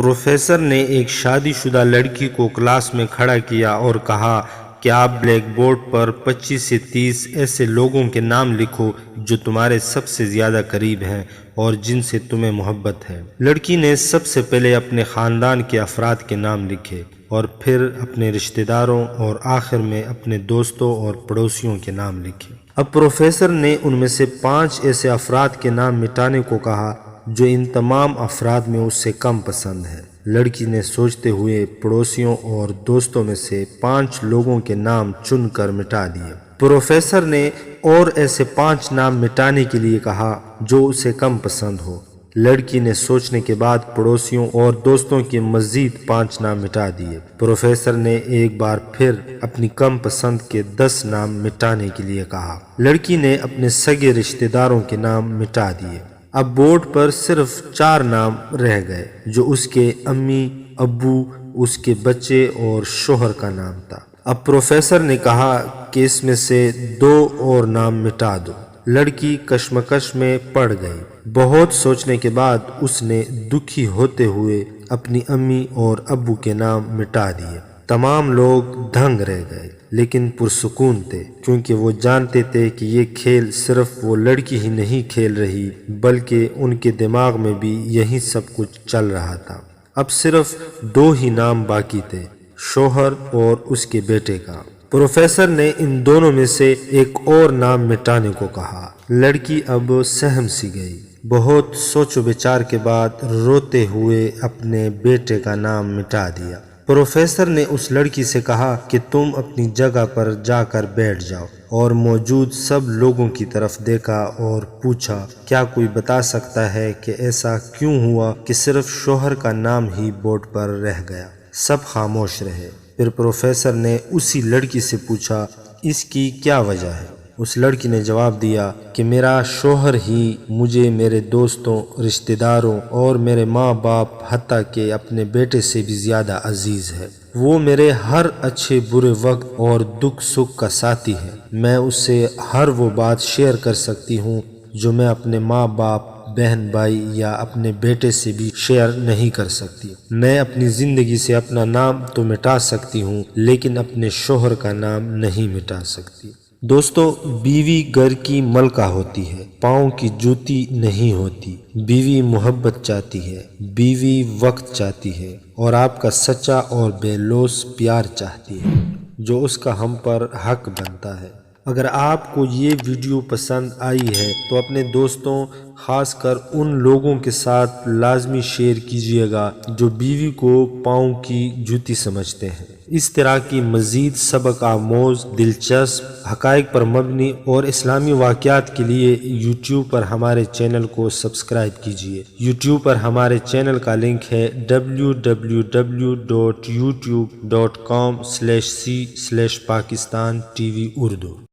Professor نے ایک شادی شدہ لڑکی کو کلاس میں کھڑا کیا اور کہا کہ آپ بلیک بورڈ پر 25 سے 30 ایسے لوگوں کے نام لکھو جو تمہارے سب سے زیادہ قریب ہیں اور جن سے تمہیں محبت ہے۔ لڑکی نے سب سے پہلے اپنے خاندان کے افراد کے نام لکھے اور پھر اپنے رشتہ داروں اور آخر میں اپنے دوستوں اور پڑوسیوں کے نام لکھے۔ اب پروفیسر نے ان میں سے 5 ایسے افراد کے نام مٹانے کو کہا جو ان تمام افراد میں اس سے کم پسند ہے۔ لڑکی نے سوچتے ہوئے پڑوسیوں اور دوستوں میں سے 5 لوگوں کے نام چن کر مٹا دیے۔ پروفیسر نے اور ایسے 5 نام مٹانے کے لیے کہا جو اسے کم پسند ہو۔ لڑکی نے سوچنے کے بعد پڑوسیوں اور دوستوں کے مزید 5 نام مٹا دیے۔ پروفیسر نے ایک بار پھر اپنی کم پسند کے 10 نام مٹانے کے لیے کہا۔ لڑکی نے اپنے سگے رشتہ داروں کے نام مٹا دیے۔ اب بورڈ پر صرف 4 نام رہ گئے جو اس کے امی، ابو، اس کے بچے اور شوہر کا نام تھا۔ اب پروفیسر نے کہا کہ اس میں سے 2 اور نام مٹا دو۔ لڑکی کشمکش میں پڑ گئی۔ بہت سوچنے کے بعد اس نے دکھی ہوتے ہوئے اپنی امی اور ابو کے نام مٹا دیے۔ تمام لوگ دنگ رہ گئے لیکن پرسکون تھے کیونکہ وہ جانتے تھے کہ یہ کھیل صرف وہ لڑکی ہی نہیں کھیل رہی بلکہ ان کے دماغ میں بھی یہی سب کچھ چل رہا تھا۔ اب صرف 2 ہی نام باقی تھے، شوہر اور اس کے بیٹے کا۔ پروفیسر نے ان دونوں میں سے ایک اور نام مٹانے کو کہا۔ لڑکی اب سہم سی گئی۔ بہت سوچ و بچار کے بعد روتے ہوئے اپنے بیٹے کا نام مٹا دیا۔ پروفیسر نے اس لڑکی سے کہا کہ تم اپنی جگہ پر جا کر بیٹھ جاؤ، اور موجود سب لوگوں کی طرف دیکھا اور پوچھا کیا کوئی بتا سکتا ہے کہ ایسا کیوں ہوا کہ صرف شوہر کا نام ہی بورڈ پر رہ گیا۔ سب خاموش رہے۔ پھر پروفیسر نے اسی لڑکی سے پوچھا اس کی کیا وجہ ہے؟ اس لڑکی نے جواب دیا کہ میرا شوہر ہی مجھے میرے دوستوں، رشتہ داروں اور میرے ماں باپ حتیٰ کہ اپنے بیٹے سے بھی زیادہ عزیز ہے۔ وہ میرے ہر اچھے برے وقت اور دکھ سکھ کا ساتھی ہے۔ میں اس سے ہر وہ بات شیئر کر سکتی ہوں جو میں اپنے ماں باپ، بہن بھائی یا اپنے بیٹے سے بھی شیئر نہیں کر سکتی۔ میں اپنی زندگی سے اپنا نام تو مٹا سکتی ہوں لیکن اپنے شوہر کا نام نہیں مٹا سکتی۔ دوستو، بیوی گھر کی ملکہ ہوتی ہے، پاؤں کی جوتی نہیں ہوتی۔ بیوی محبت چاہتی ہے، بیوی وقت چاہتی ہے اور آپ کا سچا اور بے لوث پیار چاہتی ہے جو اس کا ہم پر حق بنتا ہے۔ اگر آپ کو یہ ویڈیو پسند آئی ہے تو اپنے دوستوں، خاص کر ان لوگوں کے ساتھ لازمی شیئر کیجیے گا جو بیوی کو پاؤں کی جوتی سمجھتے ہیں۔ اس طرح کی مزید سبق آموز، دلچسپ، حقائق پر مبنی اور اسلامی واقعات کے لیے یوٹیوب پر ہمارے چینل کو سبسکرائب کیجیے۔ یوٹیوب پر ہمارے چینل کا لنک ہے www.youtube.com/c/Pakistan TV Urdu۔